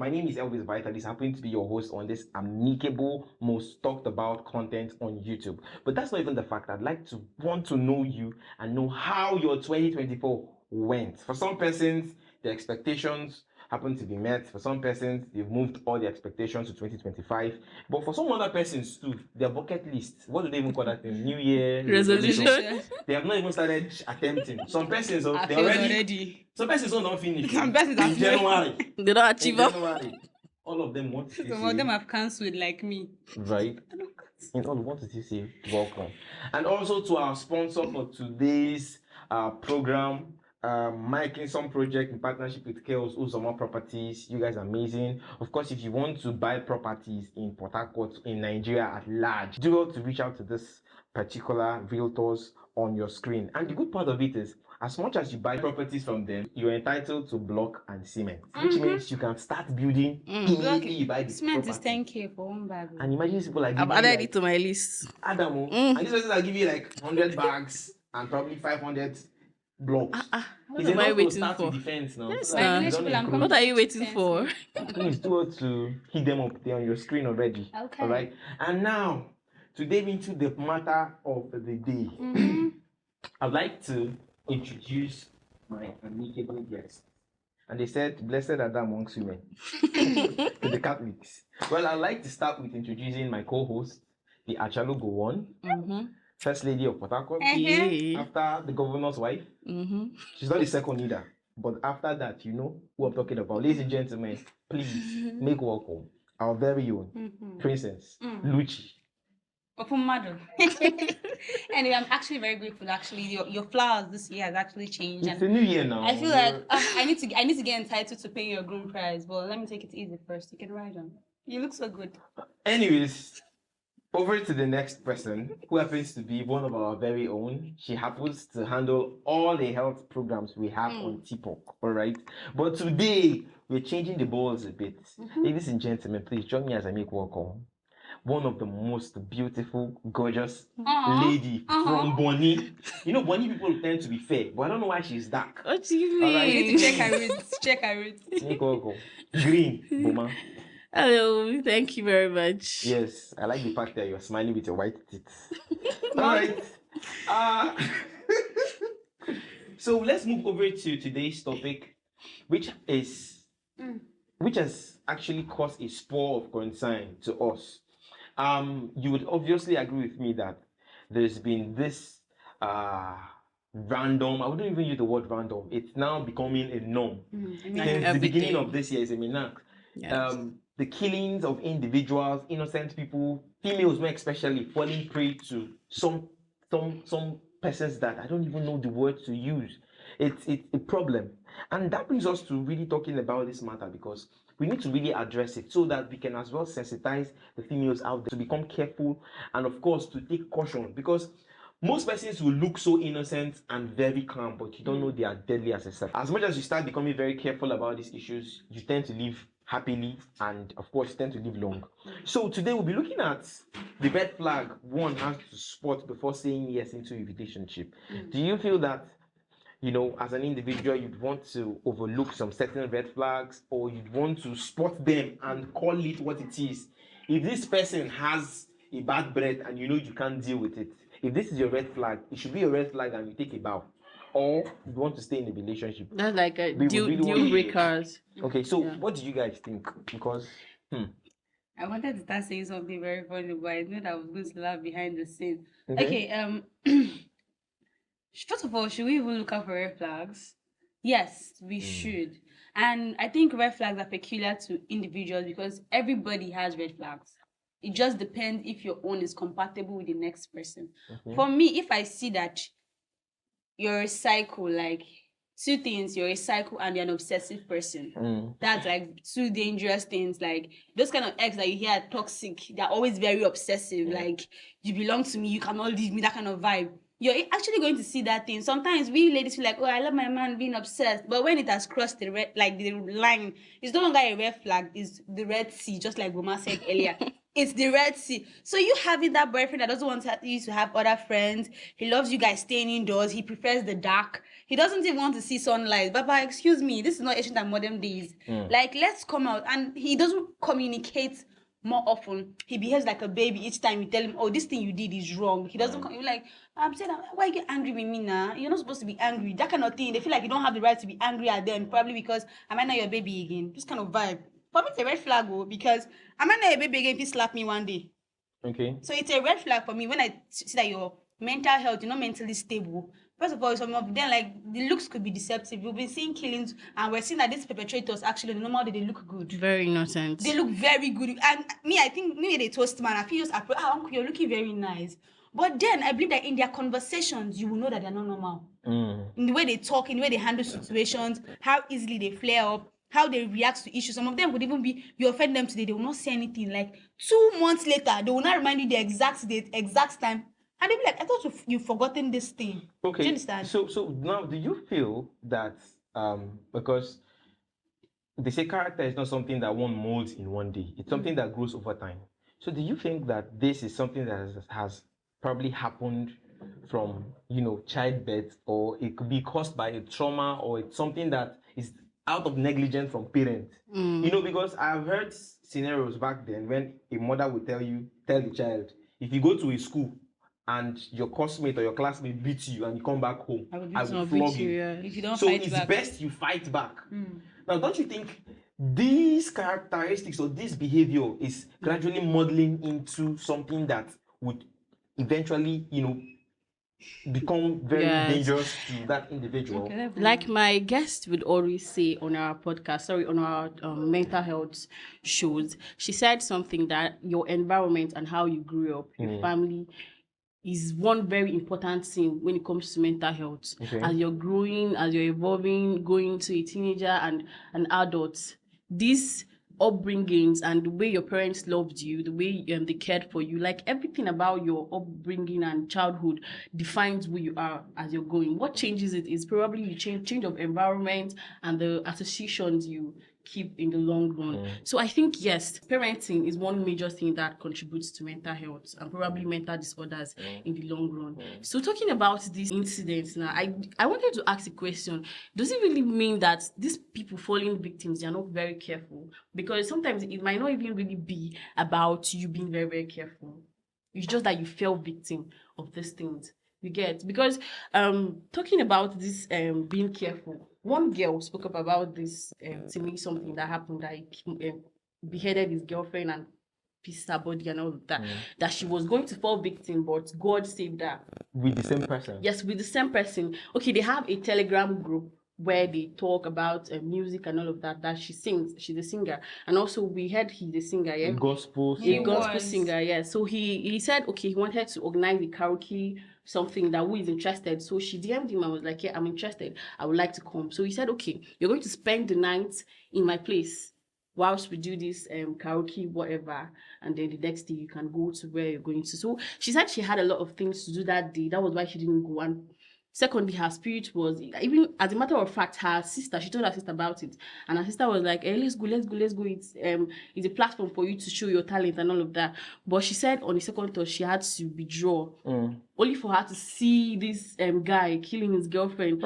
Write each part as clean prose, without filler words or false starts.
My name is Elvis Vitalis, happening to be your host on this amicable, most talked about content on YouTube. But that's not even the fact. I'd like to want to know you and know how your 2024 went. For some persons, the expectations happen to be met. For some persons, they've moved all the expectations to 2025. But for some other persons too, their bucket list, what do they even call that thing? New Year Resolution. They have not even started attempting. Some persons, I they failed already. Some persons don't finish. Some persons in have failed. January. They don't achieve In up. January. All of them want to Some of them have cancelled like me. right? In all, what did you say? Welcome. And also to our sponsor for today's program, Mike some project in partnership with Chaos Uzoma Properties. You guys are amazing. Of course, if you want to buy properties in Port Harcourt, in Nigeria at large, do well to reach out to this particular realtors on your screen. And the good part of it is, as much as you buy properties from them, you're entitled to block and cement, which means you can start building immediately you buy the Cement property. is 10K for one bag. And imagine these people like I've added it to my list. Adamo, and these persons are giving you like 100 bags and probably 500 blocks. What am I waiting for? Defense now. Yes, So that you sir. don't People, I'm encroach. coming What are you waiting for? Please do well to hit them up there on your screen already. Okay. All right. And now, to dive into the matter of the day, I'd like to introduce my amicable guest. And they said, blessed are thou amongst women. To the Catholics. Well, I'd like to start with introducing my co-host, the Achalo Gowon, First Lady of Port Harcourt, after the governor's wife. She's not the second either. But after that, you know who I'm talking about. Ladies and gentlemen, please make welcome our very own Princess Luchi. Open model. Anyway, I'm actually very grateful. Actually, your flowers this year has actually changed. It's a new year now. I feel like I need to get entitled to pay your groom price, but let me take it easy first. You can ride on. You look so good. Anyways, over to the next person, who happens to be one of our very own. She happens to handle all the health programs we have on TikTok, all right? But today, we're changing the balls a bit. Ladies and gentlemen, please join me as I make welcome one of the most beautiful, gorgeous lady from Bonny. You know, Bonny people tend to be fair, but I don't know why she's dark. What do you mean? All right. You need to check her roots. Check her roots. Make welcome. Green, Boma. Hello, thank you very much. Yes, I like the fact that you're smiling with your white teeth. All right. So let's move over to today's topic, which has actually caused a spore of concern to us. You would obviously agree with me that there's been this random, I wouldn't even use the word random, it's now becoming a norm. Since the beginning of this year, is a menace. Yes. The killings of individuals, innocent people, females more especially, falling prey to some persons that I don't even know the word to use. It's a problem. And that brings us to really talking about this matter, because we need to really address it so that we can as well sensitize the females out there to become careful and, of course, to take caution, because most persons will look so innocent and very calm, but you don't know they are deadly as a serpent. As much as you start becoming very careful about these issues, you tend to live happily and, of course, tend to live long. So today we'll be looking at the red flag one has to spot before saying yes into a relationship. Do you feel that, you know, as an individual, you'd want to overlook some certain red flags, or you'd want to spot them and call it what it is? If this person has a bad breath and you know you can't deal with it, if this is your red flag, it should be a red flag and you take a bow. Or you want to stay in a relationship. That's like a deal breakers. Okay, so what do you guys think? Because I wanted to start saying something very funny, but I knew that I was going to laugh behind the scene. Okay, first of all, should we even look out for red flags? Yes, we should. And I think red flags are peculiar to individuals because everybody has red flags. It just depends if your own is compatible with the next person. For me, if I see that you're a psycho, like two things, you're a psycho and you're an obsessive person. That's like two dangerous things. Like those kind of ex that you hear are toxic, they're always very obsessive. Like, you belong to me, you cannot leave me, that kind of vibe. You're actually going to see that thing. Sometimes we ladies feel like, oh, I love my man being obsessed. But when it has crossed the red, like the line, it's no longer a red flag, it's the Red Sea, just like Boma said earlier. it's the Red Sea. So you having that boyfriend that doesn't want you to have other friends. He loves you guys staying indoors. He prefers the dark. He doesn't even want to see sunlight. But excuse me, this is not ancient and modern days. Like, let's come out. And he doesn't communicate more often. He behaves like a baby each time you tell him, oh, this thing you did is wrong. He doesn't come. You're like, I'm saying, why you get angry with me now? You're not supposed to be angry. That kind of thing. They feel like you don't have the right to be angry at them. Probably because I might not your baby again. This kind of vibe. For me, it's a red flag, because I might not a baby again if you slap me one day. Okay. So it's a red flag for me when I see that your mental health, you're not mentally stable. First of all, some of them, like, the looks could be deceptive. We've been seeing killings, and we're seeing that these perpetrators actually, the normal day, they look good. Very innocent. They look very good. And me, I think maybe they toast man. I feel just, uncle, you're looking very nice. But then I believe that in their conversations, you will know that they're not normal. In the way they talk, in the way they handle situations, how easily they flare up, how they react to issues. Some of them would even be, you offend them today, they will not say anything. Like 2 months later, they will not remind you the exact date, exact time. And they'll be like, I thought you've forgotten this thing. Okay. Do you understand? So now, do you feel that because they say character is not something that one molds in one day, it's something that grows over time. So do you think that this is something that has probably happened from childbirth, or it could be caused by a trauma, or it's something that is out of negligence from parents? Because I've heard scenarios back then when a mother would tell the child, if you go to a school and your classmate or your classmate beats you and you come back home, I will flog you. If you don't So fight it's back. best you fight back. Now, don't you think these characteristics or this behavior is gradually modeling into something that would eventually, become very dangerous to that individual? Okay, Like my guest would always say on our podcast, on our mental health shows, she said something that your environment and how you grew up, your family, is one very important thing when it comes to mental health. Okay. As you're growing, as you're evolving, going to a teenager and an adult, these upbringings and the way your parents loved you, the way they cared for you, like everything about your upbringing and childhood defines who you are as you're going. What changes it is probably you change of environment and the associations you keep in the long run. So I think, yes, parenting is one major thing that contributes to mental health and probably mental disorders in the long run. So talking about these incidents now, I wanted to ask a question. Does it really mean that these people falling victims, they are not very careful? Because sometimes it might not even really be about you being very, very careful. It's just that you fell victim of these things. You get? Because talking about this being careful, one girl spoke up about this to me, something that happened, that he beheaded his girlfriend and pissed her body and all of that, that she was going to fall victim, but God saved her. With the same person? Yes, with the same person. Okay, they have a Telegram group where they talk about music and all of that she sings. She's a singer. And also we heard he's a singer, yeah? A gospel singer, yeah. So he said, okay, he wanted to organize a karaoke, something that who is interested. So she DM'd him and was like, yeah, I'm interested. I would like to come. So he said, okay, you're going to spend the night in my place whilst we do this karaoke, whatever. And then the next day you can go to where you're going to. So she said she had a lot of things to do that day. That was why she didn't go. And secondly, her spirit was, even as a matter of fact, she told her sister about it, and her sister was like, hey, let's go. It's a platform for you to show your talent and all of that. But she said on the second thought she had to withdraw, only for her to see this guy killing his girlfriend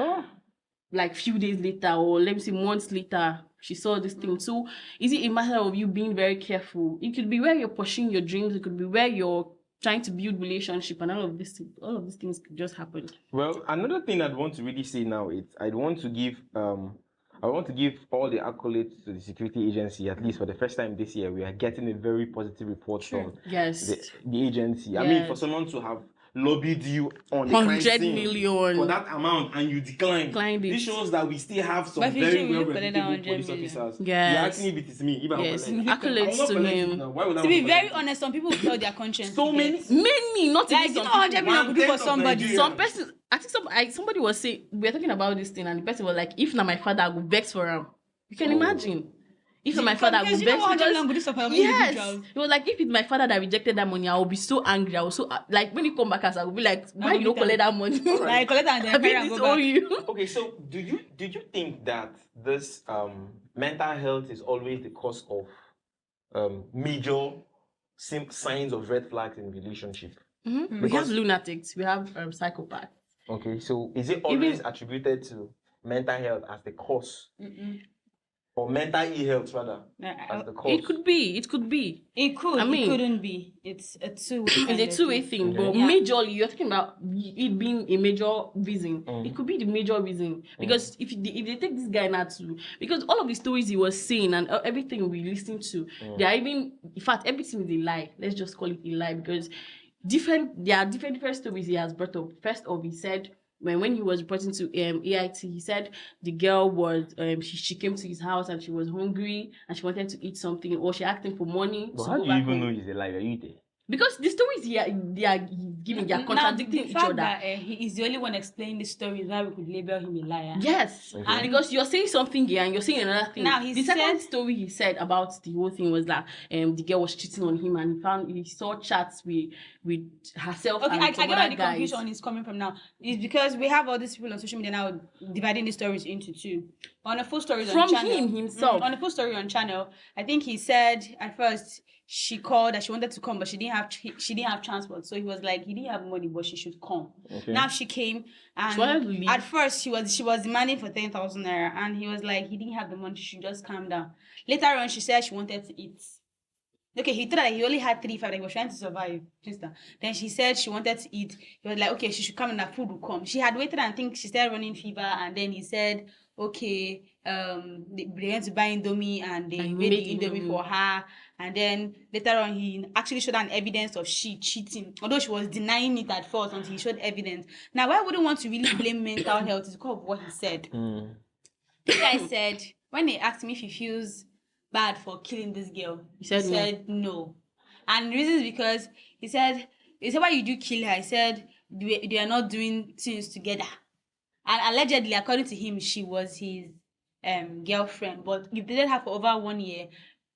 like few days later, or let me say months later. She saw this thing. So is it a matter of you being very careful? It could be where you're pursuing your dreams, it could be where you're trying to build relationship, and all of these things could just happen. Well, another thing I'd want to really say now is I want to give all the accolades to the security agency. At least for the first time this year, we are getting a very positive report from the agency. Yes. I mean, for someone to have lobbied you on the 100 million for that amount and you declined it. This shows that we still have some very well reputable police officers. Yes. You're asking if it is me. Yes. Accolades to him. To be very honest, some people kill their conscience. So many, not like, even 100 million could do for somebody. Some person, I think somebody was saying, we were talking about this thing, and the person was like, if not my father, I would vex for him. You can imagine. If my father would beg, yes, it was like, if it's my father that rejected that money, I will be so angry. I will so like when you come back, I will be like, why you don't collect that money? Like collect that and then go back. You. Okay, so do you think that this mental health is always the cause of major signs of red flags in relationship? We have Because- lunatics. We have psychopaths. Okay, so is it always attributed to mental health as the cause, or mental health rather as the cause? It could be. It could be. It could. I mean- it couldn't be. It's a two-way. It's a two-way thing, Okay. but Yeah. majorly you're talking about it being a major reason. It could be the major reason because if they take this guy now to, because all of the stories he was saying and everything we listened to, they are even, in fact, everything is a lie. Let's just call it a lie because there are different stories he has brought up. First off, he said when he was reporting to AIT, he said the girl was she came to his house and she was hungry and she wanted to eat something, or she asked him for money. But to how go do you back even home. know he's a liar? Are you there? Because the stories they are giving, they are contradicting the each fact other. that he is the only one explaining the story is why we could label him a liar. Yes, Okay. and because you're saying something here and you're saying another thing. Now, he the second said- story he said about the whole thing was that the girl was cheating on him and he saw chats with herself Okay, and I some get where other the guys. confusion is coming from now. It's because we have all these people on social media now dividing the stories into two. On a full story on From channel, him himself. on a full story on channel, I think he said at first she called that she wanted to come, but she didn't have transport. So he was like he didn't have money, but she should come. Okay. Now she came, She wanted to and leave. at first she was demanding for 10,000 naira, and he was like he didn't have the money. She should just calm down. Later on, she said she wanted to eat. Okay, he told her that he only had 3 5 like he was trying to survive. Sister. Then she said she wanted to eat. He was like, okay, she should come and her food will come. She had waited and think she started running fever, and then he said, okay, they went to buy Indomie and they And made made the Indomie Indomie. for her. And then later on, he actually showed an evidence of she cheating, although she was denying it at first until he showed evidence. Now, I wouldn't want to really blame mental health. It's because of what he said. The guy said, when they asked him if he feels bad for killing this girl, He said no. And the reason is because he said why you do kill her? He said they are not doing things together. And allegedly, according to him, she was his girlfriend. But you've dated her for over 1 year.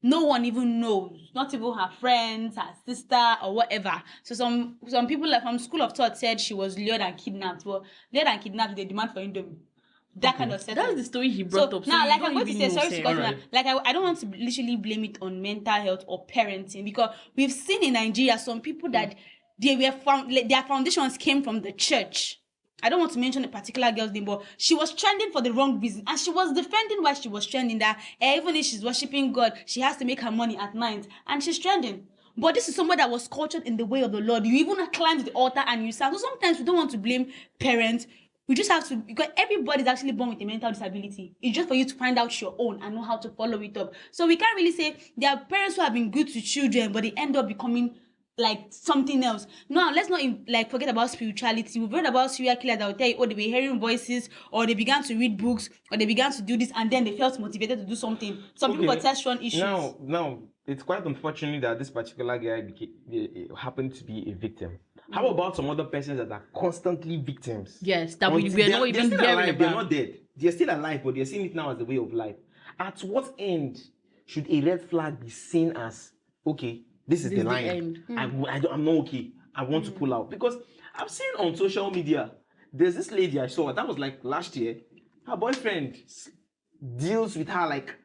No one even knows, not even her friends, her sister, or whatever. So some people like from school of thought said she was lured and kidnapped. Well, lured and kidnapped, they demand for Indomie. That kind of setting. That's the story he brought up. So now, you like don't I'm going to even say, know, sorry to sir. cut you Alright. now. Like I don't want to literally blame it on mental health or parenting, because we've seen in Nigeria some people that their foundations came from the church. I don't want to mention a particular girl's name, but she was trending for the wrong reason, and she was defending why she was trending. That even if she's worshiping God, she has to make her money at night, and she's trending. But this is someone that was cultured in the way of the Lord. You even climbed the altar and you sang. So sometimes we don't want to blame parents. We just have to, because everybody's actually born with a mental disability. It's just for you to find out your own and know how to follow it up. So we can't really say there are parents who have been good to children, but they end up becoming like something else. Now, let's not forget about spirituality. We've read about serial killers that will tell you, oh, they were hearing voices, or they began to read books, or they began to do this, and then they felt motivated to do something. Some people got testosterone issues. Now, it's quite unfortunate that this particular guy happened to be a victim. How about some other persons that are constantly victims? Yes, that we are not They're even still hearing alive. They're about. not dead. They're still alive, but they're seeing it now as a way of life. At what end should a red flag be seen as, okay, this is the line. end. I'm not okay. I want to pull out. Because I've seen on social media, there's this lady I saw, that was like last year, her boyfriend deals with her like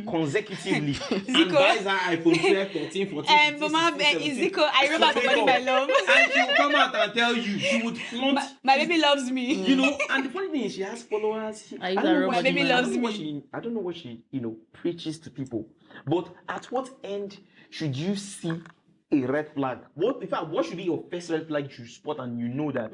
consecutively and buys her iPhone 12, 13, 14, 15, 16, 17. Zico, I remember for money, my love. And she will come out and tell you, she would flaunt. My baby loves me. You know, and the funny thing is, she has followers. I use her My baby loves me. I don't know what she, preaches to people. But at what end should you see a red flag? What should be your first red flag you spot, and you know that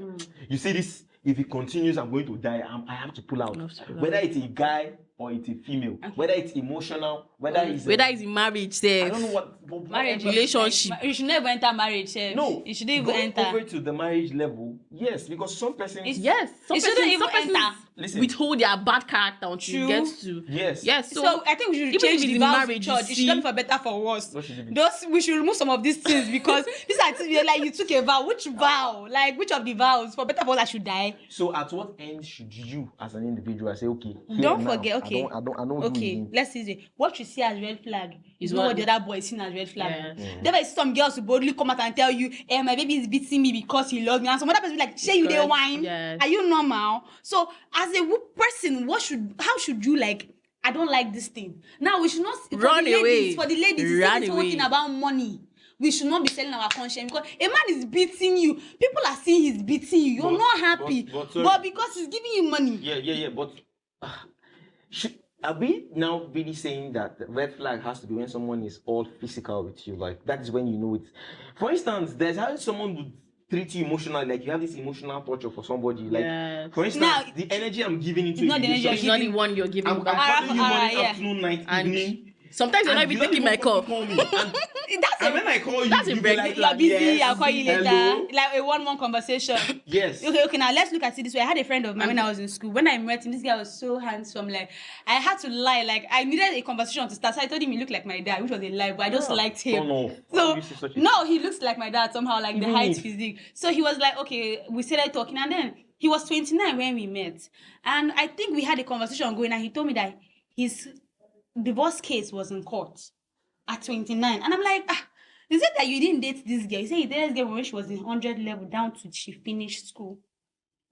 you see this? If it continues, I'm going to die. I have to pull out. Whether it's a guy or it's a female, whether it's emotional, whether it's in marriage, I don't know what Marriage relationship. You should never enter marriage. Chef. No, you shouldn't even going enter. over to the marriage level. Yes, because some persons. Yes, You shouldn't even enter. Listen. withhold their bad character until you True. get to. Yes. Yes. So I think we should even change if the it's vows marriage, in church. you It should not be see- for better for worse. What should it be? We should remove some of these things, because these are things like you took a vow. Which vow? Like which of the vows? For better for worse, I should die. So at what end should you, as an individual, say, okay? here Don't now, forget, okay. I don't do Okay, it. let's see it. What you see as red flag is Is not what- what the other boy is seeing as red flag. Yeah. There is some girls who boldly come out and tell you, my baby is beating me because he loves me. And some other person be like, say you dey Correct. whine. Yes. Are you normal? So as a person, how should you like? I don't like this thing. Now we should not Run for the ladies, away. For the ladies, Run this whole away. thing about money. we should not be selling our conscience, because a man is beating you. People are seeing he's beating you. You're not happy, but because he's giving you money. Yeah. But are we now really saying that the red flag has to be when someone is all physical with you? Like that is when you know it. For instance, there's how someone would treat you emotionally, like you have this emotional torture for somebody. Like for instance, now, the energy I'm giving into not the energy you're not the one you're giving I'm back. calling you morning, afternoon, night, evening. Sometimes you're not even taking my call. Call me. And when I call you, that's you a break. like, you're busy, yes, I'll call you later. hello. Like a one-on-one conversation. Yes. Okay, now let's look at it this way. I had a friend of mine when I was in school. When I met him, this guy was so handsome. Like, I had to lie. Like, I needed a conversation to start. So I told him he looked like my dad, which was a lie, but I just liked him. So, no, he looks like my dad somehow, like the height, physique. So he was like, okay, we started talking, and then he was 29 when we met. And I think we had a conversation going, and he told me that his divorce case was in court at 29. And I'm like, is it that you didn't date this girl? He said he dated this girl when she was in 100 level down to she finished school.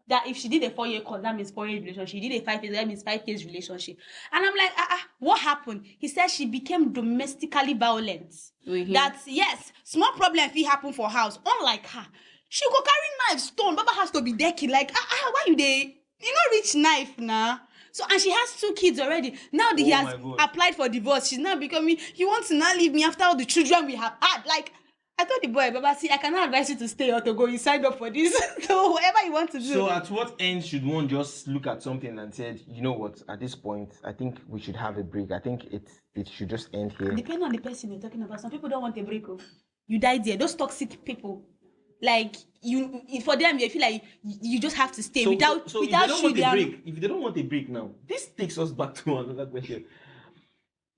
That if she did a 4-year course, that means 4 years relationship. She did a 5 years, that means 5 years relationship. And I'm like, what happened? He said she became domestically violent. Mm-hmm. That, yes, small problem if it happen for house. Unlike her, she go carry knife, stone. Baba has to be decking. Like, why you dey? You know, rich knife now. Nah? So, and she has 2 kids already. Now that he has applied for divorce, she's now becoming, he wants to now leave me after all the children we have had. Like, I told the boy, Baba, see, I cannot advise you to stay or to go. You signed up for this. So, whatever you want to do. So, at what end should one just look at something and say, you know what, at this point, I think we should have a break. I think it should just end here. Depending on the person you're talking about. Some people don't want a break. You died there. Those toxic people. Like, you, for them, they feel like you just have to stay without if they don't want a break now, this takes us back to another question.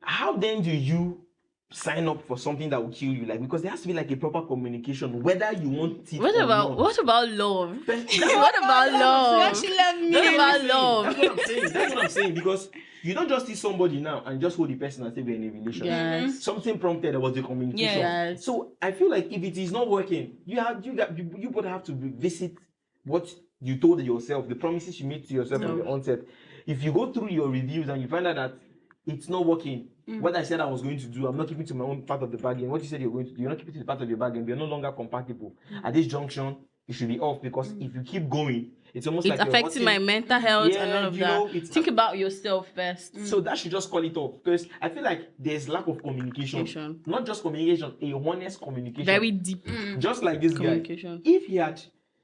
How then do you sign up for something that will kill you? Like, because there has to be like a proper communication, whether you want it what or about not. What about love? What about love? She love me. What about love? That's what I'm saying. Because you don't just see somebody now and just hold the person and say we're in a relationship. Yes. Something prompted, there was the communication. Yes. So I feel like if it is not working, you both have to visit what you told yourself, the promises you made to yourself at the onset. If you go through your reviews and you find out that it's not working, what I said I was going to do, I'm not keeping to my own part of the bargain. What you said you're going to do, you're not keeping to the part of your bargain. We're no longer compatible. At this junction, you should be off, because if you keep going, it's almost like affecting my mental health and all of that. Think about yourself first. So that should just call it off, because I feel like there's lack of communication. Not just communication, a honest communication. Very deep. Just like this guy. If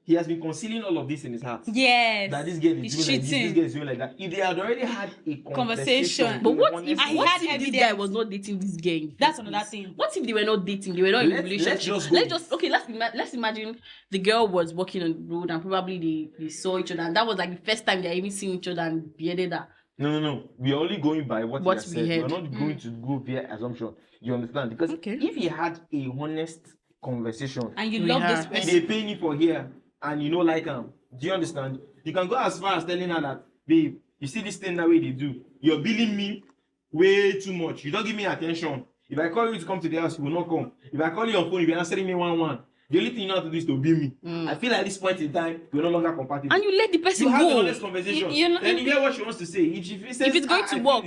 he has been concealing all of this in his heart. Yes. That this girl is doing like this girl is doing like that. If they had already had a conversation. But what if this guy was not dating this girl? That's another thing. What if they were not dating? They were not in a relationship. Let's imagine the girl was walking on the road and probably they saw each other, and that was like the first time they even seen each other and bearded her. No. We are only going by what he has said. We are not going to go via assumption. You understand? Because if he had a honest conversation and you love this person, they pay me for here. And you know, like do you understand? You can go as far as telling her that, babe, you see this thing that way they do. You're billing me way too much. You don't give me attention. If I call you to come to the house, you will not come. If I call you on phone, you'll be answering me 1-1. The only thing you know how to do is to bill me. I feel like at this point in time, we're no longer compatible. And you let the person go. You have the honest conversation. Then you hear what she wants to say. If it's going to work.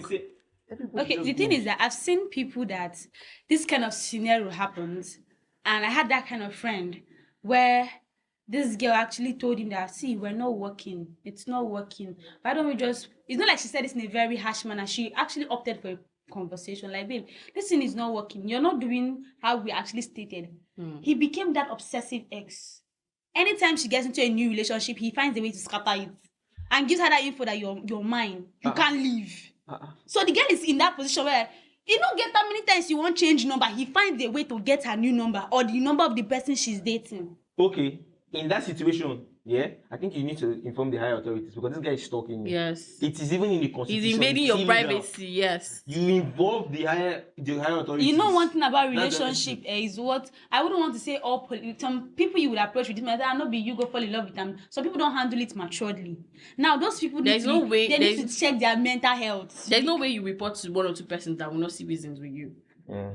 Okay, the thing is that I've seen people that this kind of scenario happens, and I had that kind of friend where this girl actually told him that, see, we're not working. It's not working. Why don't we just... It's not like she said this in a very harsh manner. She actually opted for a conversation. Like, babe, this thing is not working. You're not doing how we actually stated. He became that obsessive ex. Anytime she gets into a new relationship, he finds a way to scatter it and gives her that info that you're mine. You can't leave. So the girl is in that position where you don't get that many times you want change number. He finds a way to get her new number or the number of the person she's dating. Okay. In that situation, I think you need to inform the higher authorities, because this guy is stalking you. Yes. It is even in the constitution. He's invading your privacy, yes. You involve the higher authorities. You know, one thing about relationship is what I wouldn't want to say all some people you would approach with this matter and not be you go fall in love with them. Some people don't handle it maturely. Now those people need to check their mental health. There's no way you report to 1 or 2 persons that will not see reasons with you.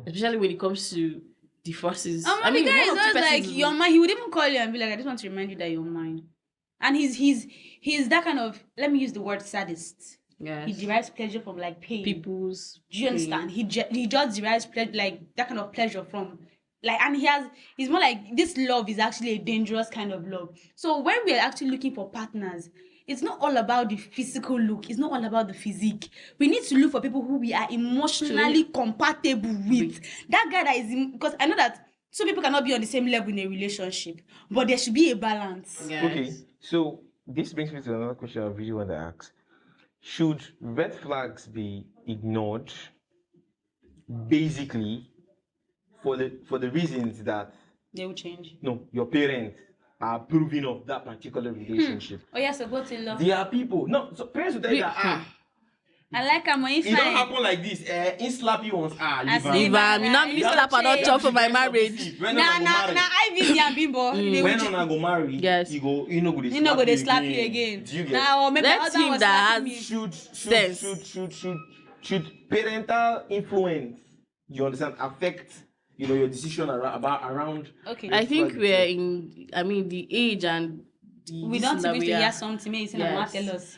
Especially when it comes to the forces. I mean, the guy is just like, you're mine. He would even call you and be like, I just want to remind you that you're mine. And he's that kind of, let me use the word sadist. Yes. He derives pleasure from like pain. People's Do you understand? He just derives pleasure, like that kind of pleasure from Like, and he's more like, this love is actually a dangerous kind of love. So when we are actually looking for partners, it's not all about the physical look. It's not all about the physique. We need to look for people who we are emotionally compatible with. That guy that is, because I know that some people cannot be on the same level in a relationship, but there should be a balance. Yes. Okay, so this brings me to another question I really want to ask. Should red flags be ignored basically for the reasons that They will change. your parents are approving of that particular relationship? Oh yeah, so go to love. There are people, so parents will tell you that I like him when it don't happen like this. He slap you once, leave see. am. If I'm not You slap don't or not change. chop for my marriage. When Nah, una go marry, I and Bimbo. They when will una go marry, Yes. you no go dey you know go they slap you again. Do you get? Nah, or maybe Let husband him was that slapping has- me. Should parental influence, you understand, affect your decision around? Okay. I think we're in. I mean, the age and the. We this don't that need we to are- hear something. Maybe say Yes. tell us.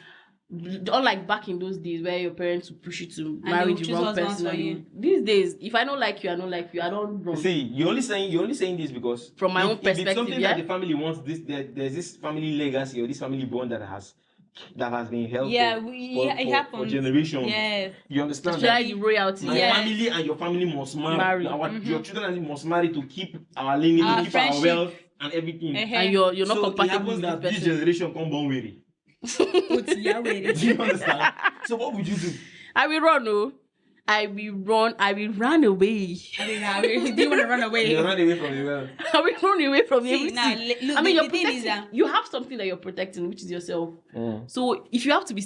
Unlike back in those days where your parents would push you to they marry will the choose wrong husbands person. for And you. these days, if I don't like you, I don't like you. I don't run. See, you're only saying this because From my own if it's perspective, something yeah? that the family wants, there's this family legacy or this family bond that has been held Yeah, for it happens. generations. Yes. You understand Especially that the royalty. my Yeah. family and your family must marry. Marry. Your children must marry to keep our lineage, Our to keep friendship. our wealth and everything. And you're not So it compatible happens with that this this person. generation come born weary. Do you understand? So what would you do? I will run, oh. I will run away. Do you want to run away? You run away from the wealth. I will run away from See, everything. now, look, I mean, the you're thing is protecting. that You have something that you're protecting, which is yourself. So if you have to be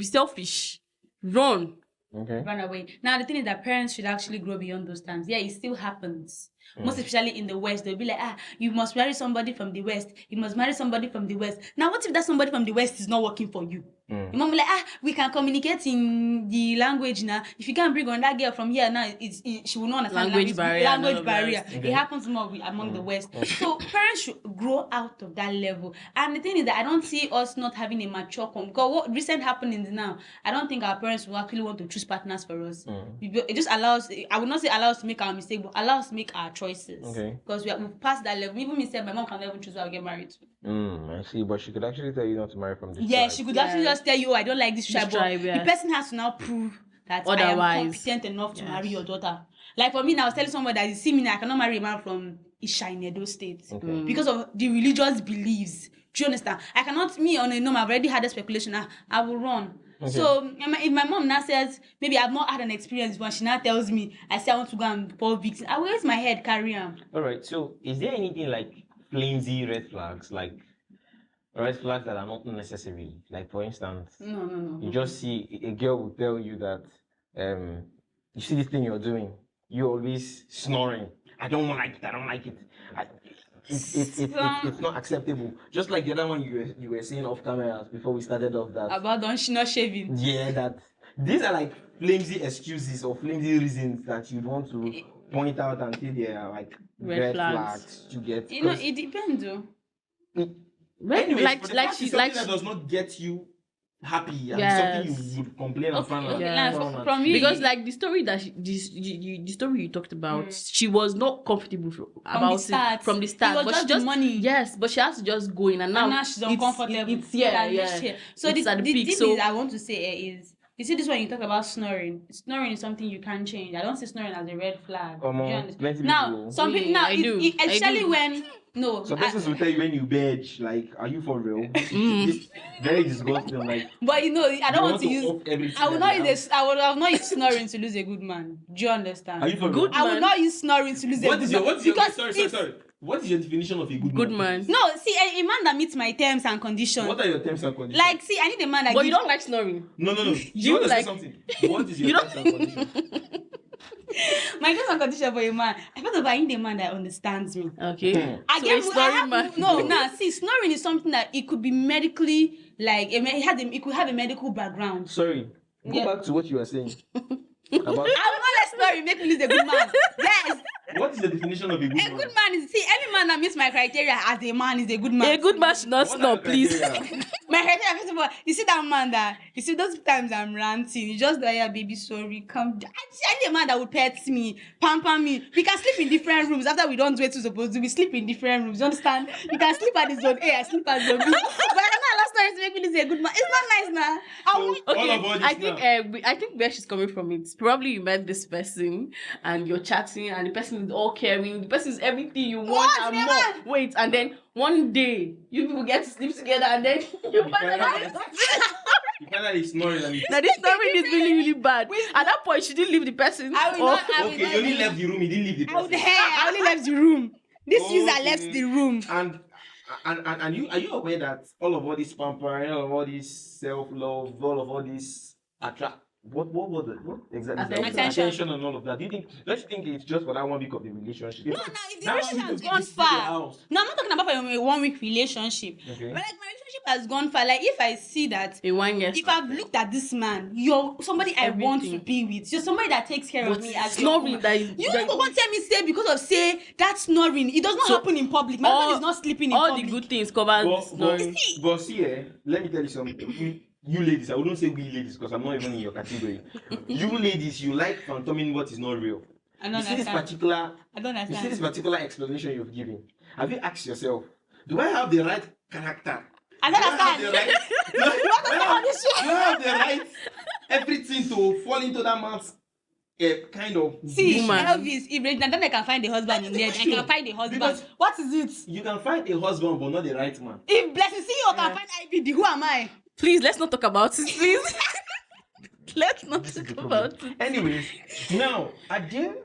selfish. Run. Okay. run away. Now the thing is that parents should actually grow beyond those times. Yeah, it still happens. Most especially in the West, they'll be like, you must marry somebody from the West. You must marry somebody from the West. Now, what if that somebody from the West is not working for you? Your mom be like, we can communicate in the language now. If you can't bring on that girl from here now, she will not understand Language barrier, none Language of barrier. that. It happens more among the West. So parents should grow out of that level. And the thing is that I don't see us not having a mature because what recent happenings now, I don't think our parents will actually want to choose partners for us. It just allows, I would not say allow us to make our mistake, but allow us to make our choices. Okay. Because we've passed that level. Even me said my mom can never choose who I'll get married to. I see, but she could actually tell you not to marry from this Yeah, tribe. she could actually just tell you, I don't like this tribe, but tribe, yeah. the person has to now prove that I am Otherwise, competent enough to marry your daughter. Like for me now, I was telling someone that you see me now, I cannot marry a man from Isha in Edo State because of the religious beliefs. Do you understand? I cannot, me on a norm, I've already had a speculation, I will run. Okay. So if my mom now says, maybe I've not had an experience, but she now tells me, I say I want to go and fall victim, I will raise my head, carry on. All right. So, is there anything like flimsy red flags, like red flags that are not necessary? Like, for instance, No. you just see a girl will tell you that, you see this thing you're doing, you're always snoring. I don't like it. I don't like it. It's not acceptable. Just like the other one you were saying off camera before we started off that. About not shaving. Yeah, that these are like flimsy excuses or flimsy reasons that you want to point out and say they are like Red flags. to get. You know, it depends though. Anyways, like but the like fact she is like something that does not get you happy and Yes. something you would complain and frown at. Yeah. From me, because like the story that the story you talked about, she was not comfortable about it from the start. It was But just she just money. Yes, but she has to just go in and now, she's uncomfortable. It's yeah. So It's the at the peak, thing so- is, I want to say is, you see this when you talk about snoring. Snoring is something you can't change. I don't see snoring as a red flag. Come Do you on, understand? plenty Now, people. some people now, I do. I especially do. when Some persons will tell you when you veg, like, are you for real? It's very disgusting. Like, but you know, I don't want to use. off everything I would that not you use this. I would have not used snoring to lose a good man. Do you understand? Are you for real? Good I would man. not use snoring to lose a What good is your man. Because it's- sorry. What is your definition of a good man. No, see, a man that meets my terms and conditions. What are your terms and conditions? Like, see, I need a man that But you gives- don't like snoring. No. You You want to say like- something? What is your You terms and conditions? my terms and conditions for a man. I felt about I need a man that understands me. Okay. I So get a snoring man. No, see, snoring is something that it could be medically like it could have a medical background. Sorry. Go Yeah. back to what you were saying. About I will not let snoring make me lose a good man. Yes, what is the definition of a good a man? good man is any man that meets my criteria as a man is a good man. A good man should not What are snore, the please. criteria? My head, first of all, you see that man that, you see those times I'm ranting, you just like, yeah, baby, sorry, come down. I need a man that will pet me, pamper me. We can sleep in different rooms after we don't do what we're supposed to. We sleep in different rooms, you understand? You can sleep at the zone A, I sleep at zone B. But I cannot allow stories to make me this a good man. It's not nice now. So, all Okay, of all this I think now. I think where she's coming from, it's probably you met this person and you're chatting and the person is all caring, the person is everything you want What? and Never. more. Wait, and then one day you people get to sleep together and then you find out You find out it's snoring and now this story is really really bad. At that point, she didn't leave the person. I will or- not. I will okay, not you only leave. left the room, you didn't leave the I would person. I only left the room. This user Okay. left the room. And you are you aware that all this pampering, all of all this self-love, all this attract what was it? What exactly is that? Attention. Attention and all of that. Do you think don't you think it's just for that 1 week of the relationship? No, if the That 1 relationship week has of the gone visit to the far. house. No, I'm not talking about a 1 week relationship. Okay. But like my relationship has gone far. Like if I see that, In 1 year. if I've looked at this man, you're somebody I want to Everything. be with. You're somebody that takes care But of me as snoring your that is You that- don't want to tell me say because of say that snoring. It does not So, happen in public. My husband is not sleeping in all public. the good things covers But, the snoring. but see, let me tell you something. You ladies, I wouldn't say we ladies because I'm not even in your category. You ladies, you like phantoming what is not real. I don't You see this understand. particular I don't You see this understand. particular explanation you've given. Have you asked yourself, do I have the right character? I don't Do I have understand. the right? Do I have the right everything to fall into that man's kind of See, Woman. Elvis, if then I can find the husband in there. I can find the husband. Because- What is it? You can find a husband but not the right man. If Blessing see you can find IBD, who am I? Please, let's not talk about it, please. Let's not This is the talk problem. about it. Anyways, now again,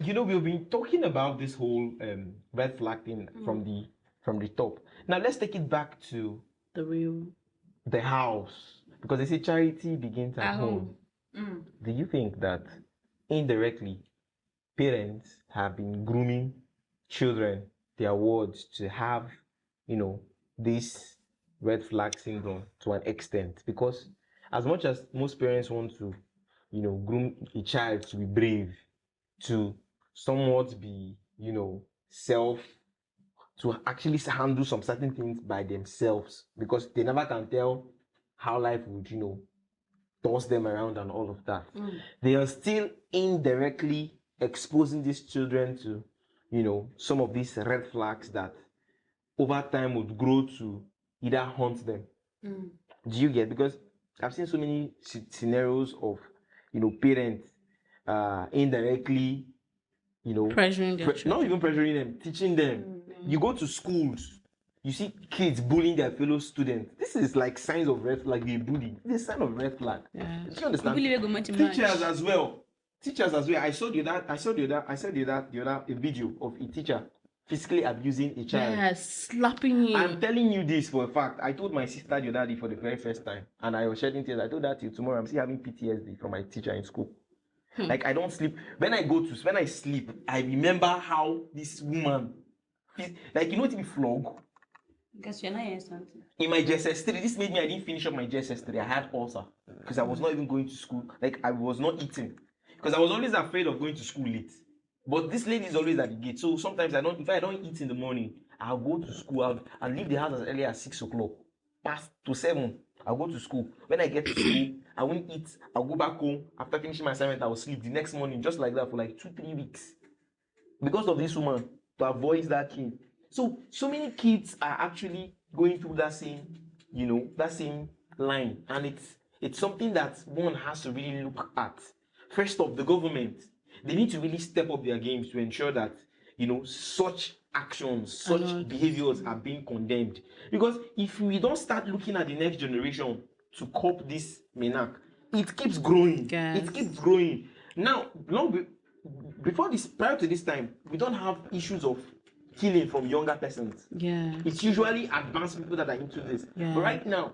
we've been talking about this whole red flag thing from the top. Now let's take it back to The real. the house because they say charity begins at home. Do you think that indirectly parents have been grooming children, their wards, to have, this red flag syndrome to an extent? Because as much as most parents want to, groom a child to be brave, to somewhat be, to actually handle some certain things by themselves, because they never can tell how life would, toss them around and all of that. They are still indirectly exposing these children to, some of these red flags that over time would grow to either haunt them. Do you get? Because I've seen so many scenarios of, parents indirectly, Pressuring their not even pressuring them, teaching them. You go to schools, you see kids bullying their fellow students. This is like signs of red flag. They bully. This is a sign of red flag. Yeah. Do you understand? Really go much Teachers as well. I saw a video of a teacher physically abusing a child. Yes, slapping him. I'm telling you this for a fact. I told my sister the other day for the very first time, and I was shedding tears. I told her till tomorrow I'm still having PTSD from my teacher in school. Like I don't sleep. When I sleep, I remember how this woman, like what to be flogged. Because you're not hearing something. In my JSS3, this made me, I didn't finish up my JSS3. I had ulcer because I was not even going to school. Like I was not eating because I was always afraid of going to school late. But this lady is always at the gate. So sometimes if I don't eat in the morning, I'll go to school and leave the house as early as 6 o'clock. Past to 7, I'll go to school. When I get to school, I won't eat. I'll go back home. After finishing my assignment, I will sleep the next morning, just like that for like 2-3 weeks. Because of this woman, to avoid that kid. So many kids are actually going through that same, that same line. And it's something that one has to really look at. First off, the government, they need to really step up their games to ensure that, such actions, such behaviors are being condemned. Because if we don't start looking at the next generation to cope this menace, it keeps growing. Yes. It keeps growing. Now, prior to this time, we don't have issues of killing from younger persons. Yeah. It's usually advanced people that are into this. Yeah. But right now,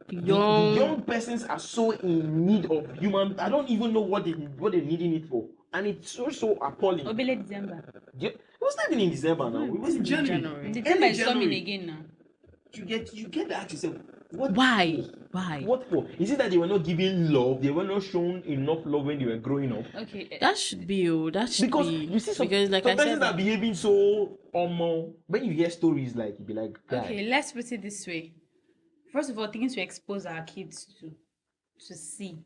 the Young. young persons are so in need of human. I don't even know what they're needing it for, and it's so appalling. Obele December. Yeah, it was not even in December now. It was in January. December is coming January. again now. You get to ask yourself, what? Why? What for? Is it that they were not giving love? They were not shown enough love when they were growing up? Okay. That should be. That should Because be. you see some like I persons said, are behaving so when you hear stories like, you be like, guy. Okay, let's put it this way. First of all, things to expose our kids to see.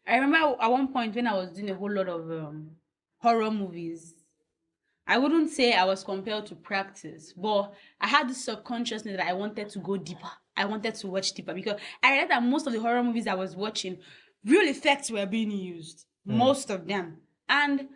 I remember at one point when I was doing a whole lot of horror movies. I wouldn't say I was compelled to practice, but I had this subconsciousness that I wanted to go deeper. I wanted to watch deeper because I read that most of the horror movies I was watching, real effects were being used. Most of them. And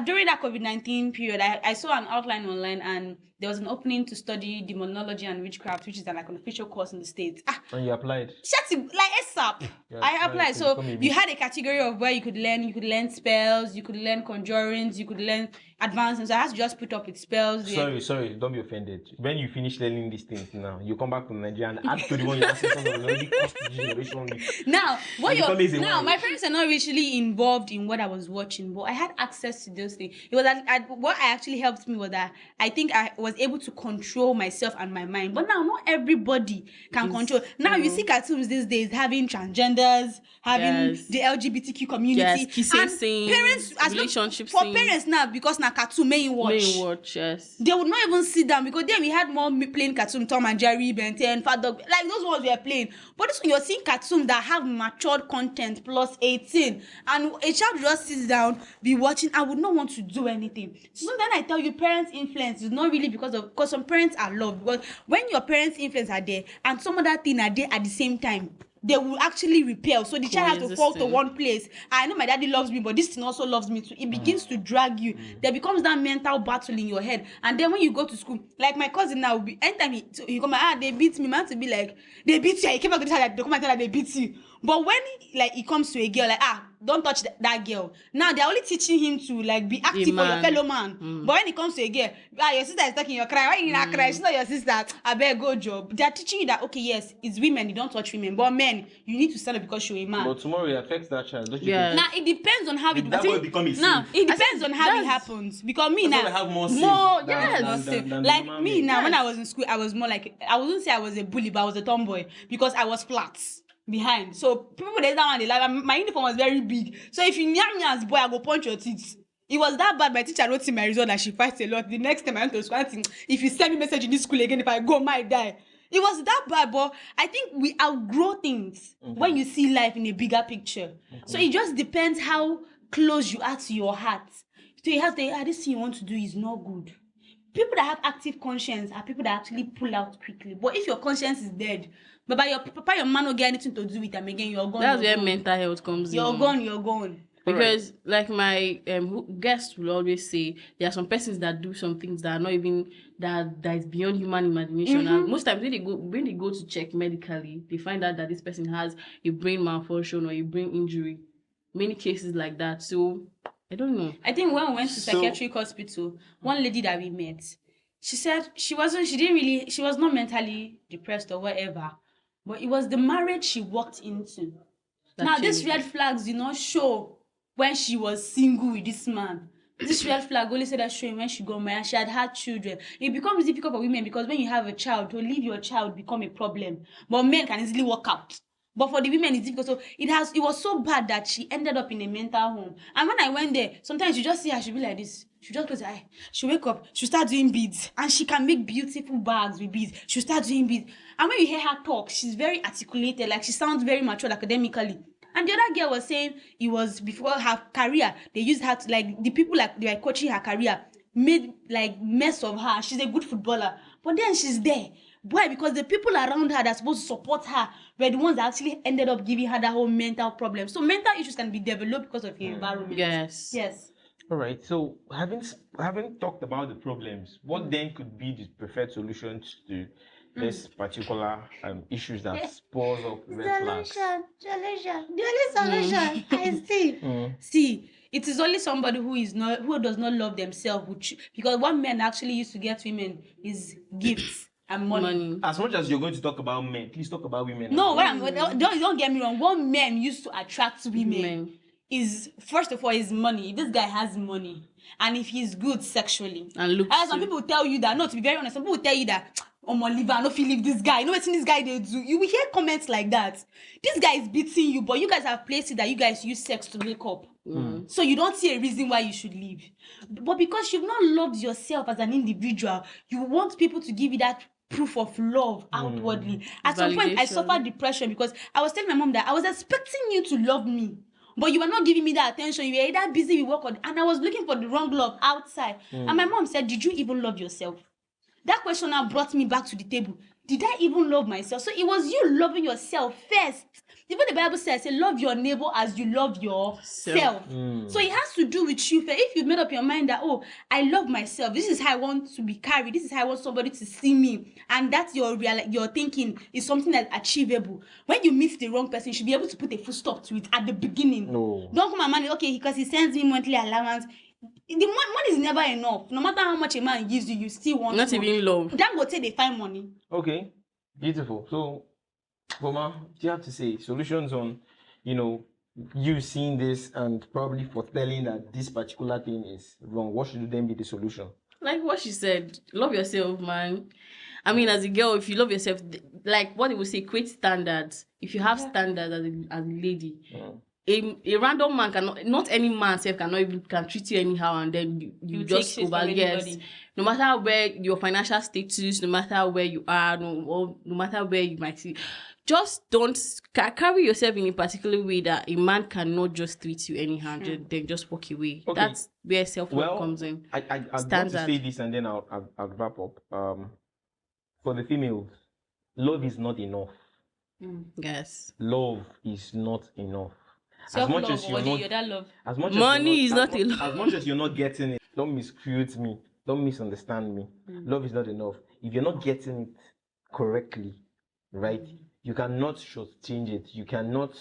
during that COVID-19 period, I saw an outline online and there was an opening to study demonology and witchcraft, which is like an official course in the States. And you applied. Shut it, like ASAP. Yeah, I applied. to So become a you had a category of where you could learn spells, you could learn conjurings, you could learn advanced. So I had to just put up with spells. Sorry, don't be offended. When you finish learning these things now, you come back to Nigeria and add to the one your ancestors was already cost to generation. Now, Now, my parents are not really involved in what I was watching, but I had access to those things. It was what actually helped me was that I think I was able to control myself and my mind. But now, not everybody can control. Now you see cartoons these days having transgenders, having the LGBTQ community, kissing scenes, parents relationship for scenes. parents now because now cartoon main watch. Yes. They would not even sit down because then we had more playing cartoon, Tom and Jerry, Ben 10, Fat Dog, like those ones we are playing. But this one you're seeing cartoons that have matured content plus 18, and a child just sits down, be watching. I would not want to do anything. So then I tell you, parents' influence is not really because some parents are loved. Because when your parents' influence are there and some other thing are there at the same time, they will actually repel. So the child has to fall to one place. I know my daddy loves me, but this thing also loves me too. It begins to drag you. There becomes that mental battle in your head. And then when you go to school, like my cousin now, anytime he come, they beat me, man, to be like, they beat you. He came back to the child, they come and tell her they beat you. But when he comes to a girl, like, don't touch that girl. Now they're only teaching him to like be active for your fellow man. But when it comes to a girl, your sister is talking, you're crying. Why you not cry? She's not your sister. I better go job. They're teaching you that okay, yes, it's women, you don't touch women. But men, you need to stand up because you're a man. But tomorrow it affects that child, don't you? Yeah. think? Now it depends on how it. That boy become a Now slave. it depends on how it happens. Because me That's now, why I have more yes, than like normal me men. now. When I was in school, I was more like I wouldn't say I was a bully, but I was a tomboy because I was flat behind. So people that one they like my uniform was very big. So if you near me as boy, I go punch your teeth. It was that bad. My teacher wrote in my result that she fights a lot. The next time I went to school, if you send me message in this school again, if I go, might die. It was that bad, but I think we outgrow things when you see life in a bigger picture. So it just depends how close you are to your heart. So you have to, this thing you want to do is not good. People that have active conscience are people that actually pull out quickly. But if your conscience is dead, but by your papa, your man will get anything to do with them again, you're gone. That's where mental health comes in. You're gone. Because like my guests will always say, there are some persons that do some things that are not even that is beyond human imagination. And most times when they go to check medically, they find out that this person has a brain malfunction or a brain injury. Many cases like that. So I don't know. I think when we went to psychiatric hospital, one lady that we met, she said she was not mentally depressed or whatever, but it was the marriage she walked into. Now these red flags did not show when she was single with this man. This red flag only said that showing when she got married, she had children. It becomes difficult for women because when you have a child, to leave your child become a problem. But men can easily walk out. But for the women, it's difficult. So it was so bad that she ended up in a mental home. And when I went there, sometimes you just see her, she'll be like this. She'll just close her eye. She'll wake up, she'll start doing beads. And she can make beautiful bags with beads. She'll start doing beads. And when you hear her talk, she's very articulated, like she sounds very mature academically. And the other girl was saying it was before her career, they used her to, like, the people like they were coaching her career made like mess of her. She's a good footballer. But then she's there. Why? Because the people around her that are supposed to support her were the ones that actually ended up giving her that whole mental problem. So mental issues can be developed because of your environment. Yes. All right. So having talked about the problems, what then could be the preferred solutions to this particular issues that spurs up red flags? The only solution I see. See, it is only somebody who does not love themselves, because what men actually used to get women is gifts and money. As much as you're going to talk about men, please talk about women. No, don't get me wrong. What men used to attract women is, first of all, is money. If this guy has money and if he's good sexually, and looks, some people tell you that. No, to be very honest, some people tell you that, oh my liver, I don't feel leave this guy. You know what's in this guy they do? You will hear comments like that. This guy is beating you, but you guys have placed it that you guys use sex to wake up. So you don't see a reason why you should leave. But because you've not loved yourself as an individual, you want people to give you that proof of love outwardly. At some point, I Validation. suffered depression because I was telling my mom that I was expecting you to love me, but you were not giving me that attention. You were either busy with work and I was looking for the wrong love outside. And my mom said, "Did you even love yourself?" That question now brought me back to the table. Did I even love myself? So it was you loving yourself first. Even the Bible says, love your neighbor as you love yourself. So it has to do with you first. If you've made up your mind that, oh, I love myself, this is how I want to be carried, this is how I want somebody to see me, and that's your thinking is something that's achievable. When you meet the wrong person, you should be able to put a full stop to it at the beginning. No. Don't come and manage, okay, because he sends me monthly allowance. The money is never enough. No matter how much a man gives you, you still want Not more. even love. That go say they find money. Okay, beautiful. So, Boma, do you have to say solutions on, you seeing this and probably foretelling that this particular thing is wrong? What should then be the solution? Like what she said, love yourself, man. I mean, as a girl, if you love yourself, like what they would say, create standards. If you have standards as a lady, a random man cannot, not any man self can treat you anyhow, and then you just over. Yes, no matter where your financial status, no matter where you are, no matter where you might see, just don't carry yourself in a particular way that a man cannot just treat you anyhow, then just walk away. Okay. That's where self-love comes in. I want to say this and then I'll wrap up. For the females, love is not enough. Yes. Love is not enough. Self-love, as much as you're not, as much money as is not enough. As much as you're not getting it, don't miscreate me. Don't misunderstand me. Love is not enough. If you're not getting it correctly, right, you cannot shortchange it. You cannot.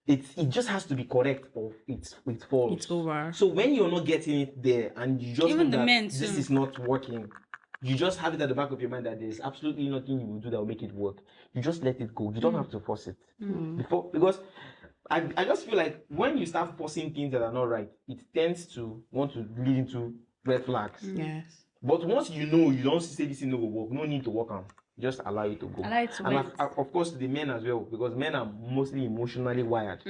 It just has to be correct, or it falls. It's over. So when you're not getting it there, and you just Even know the that men this too. is not working, you just have it at the back of your mind that there's absolutely nothing you will do that will make it work. You just let it go. You don't have to force it. Because I just feel like when you start forcing things that are not right, it tends to want to lead into red flags. Yes. But once you know you don't say this thing will work, no need to work on. Just allow it to go. Allow it to and wait. of course the men as well, because men are mostly emotionally wired.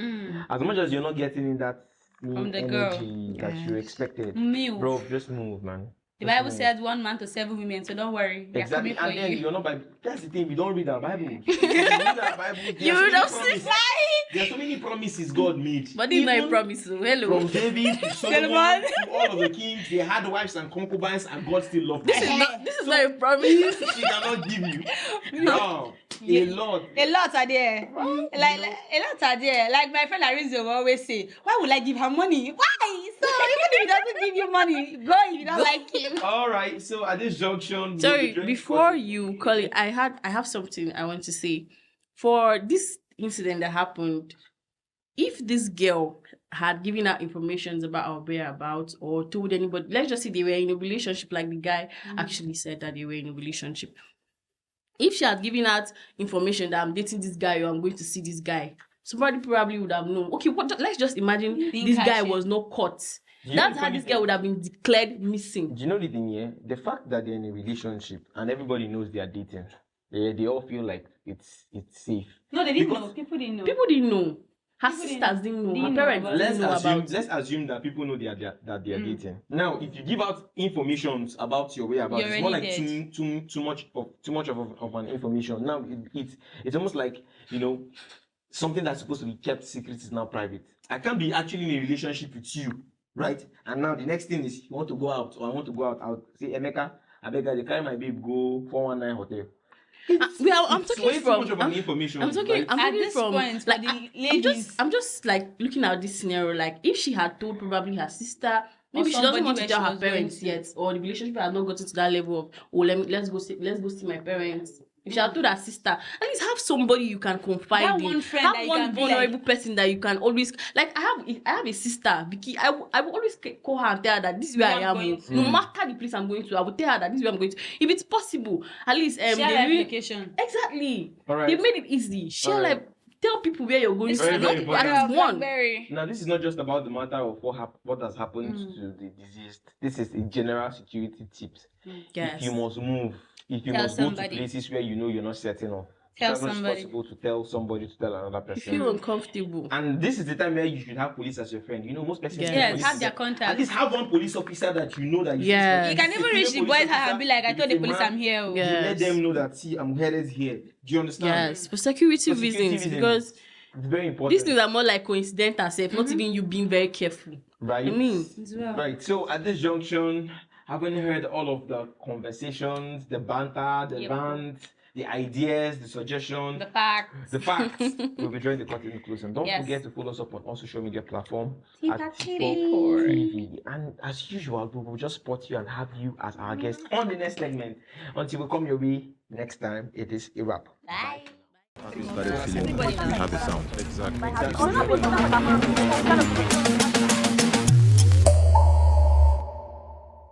As much as you're not getting in that From the girl. energy that you expected, Move. bro, just move, man. The Just Bible move. says 1 man to 7 women, so don't worry. We are Exactly, coming and for then you. you're not Bible. That's the thing. We don't read our Bible. If you read our Bible, there are so many promises God made. But this is not a Even promise. Hello. From David to Solomon to all of the kings, they had wives and concubines, and God still loved them. This is not a promise. She cannot give you. No, a lot. A lot are there. Like a lot are there. Like my friend Arizo will always say, why would I give her money? Why? So even if he doesn't give you money, go if you don't like him. All right. So at this junction, Sorry, before you call it, I have something I want to say. For this incident that happened, if this girl had given out information about our whereabouts or told anybody, let's just say they were in a relationship, like the guy actually said that they were in a relationship. If she had given out information that I'm dating this guy or I'm going to see this guy, somebody probably would have known. Okay, let's just imagine this guy was not caught. That's how this guy would have been declared missing. Do you know the thing here? The fact that they're in a relationship and everybody knows they are dating, they all feel like it's safe. No, they didn't know. People didn't know. People didn't know. Her sisters didn't know. Her parents didn't know about it. Let's assume that people know that they are dating. Now, if you give out information about your whereabouts, it's more like too much of an information. Now, it's almost like, something that's supposed to be kept secret is now private. I can't be actually in a relationship with you, right? And now the next thing is you want to go out, or I want to go out. I'll say, Emeka, I beg you, carry my babe, go 419 hotel. I'm talking from. Information. I'm talking. I'm At talking this from. point, Like, the ladies, I'm just like looking at this scenario. Like, if she had told probably her sister, maybe she doesn't want to tell her parents yet, or the relationship has not gotten to that level of, let's go see my parents. If she had told her sister, at least have somebody you can confide that in. one friend Have that you one can be vulnerable like, person that you can always like. I have a sister, Vicky. I will always call her and tell her that this is where I am. No matter the place I'm going to, I will tell her that this is where I'm going to. If it's possible, at least share application. Exactly. All right. They made it easy. Share Right. tell people where you're going It's to. very, very Not important. at one. Now, this is not just about the matter of what has happened to the deceased. This is a general security tips. Yes. If you must move, if you Tell must go somebody. to places where you know you're not setting off, Tell it's not somebody. possible to tell somebody to tell another You person. feel uncomfortable. And this is the time where you should have police as your friend. You know, most persons Yes. say Yes, police have is their At contact. least have one police officer that you know that you Yes. You can If even a reach female the boys' police house and be like, I officer, told the if a police man, I'm here. Oh. you let Yes. them know that, see, I'm headed here. Do you understand? Yes, for security, For security reasons, because it's very important. these things are more like coincidental, self, not even you being very careful. Right. I mean, As well. Right. So at this junction, having heard all of the conversations, the banter, the Yep. rants, the ideas, the suggestions, The fact. the facts, we'll be drawing the curtain close. And don't Yes. forget to follow us up on all social media platforms Tika at TV. TV. And as usual, we will just spot you and have you as our guest on the next segment. Until we come your way next time, it is a wrap. Bye. You started feeling like you have a sound. Exactly.